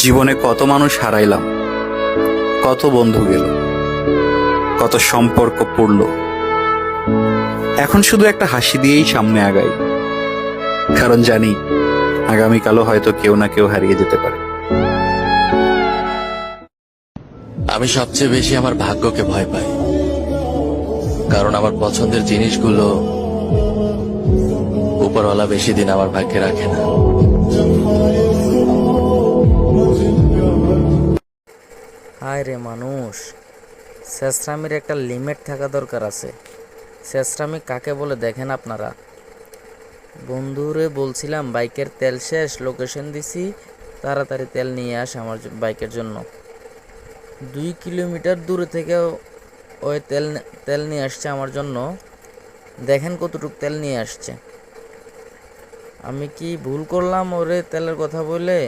জীবনে কত মানুষ হারাইলাম, কত বন্ধু গেল, কত সম্পর্ক পড়ল। এখন শুধু একটা হাসি দিয়েই সামনে আগাই, কারণ জানি আগামীকালও হয়তো কেউ না কেউ হারিয়ে যেতে পারে। আমি সবচেয়ে বেশি আমার ভাগ্যকে ভয় পাই, কারণ আমার পছন্দের জিনিসগুলো উপরওয়ালা বেশি দিন আমার ভাগ্যে রাখে না। হায় রে মানুষ, শেষরামির একটা লিমিট থাকা দরকার আছে। শেষরামি কাকে বলে দেখেন আপনারা। বন্ধুরে বলছিলাম বাইকের তেল শেষ, লোকেশন দিছি, তাড়াতাড়ি তেল নিয়ে আস আমার বাইকের জন্য। 2 কিলোমিটার দূরে থেকে ওই তেল নিয়ে আসছে আমার জন্য। দেখেন কতটুক তেল নিয়ে আসছে। আমি কি ভুল করলাম ওরে তেলের কথা বলে?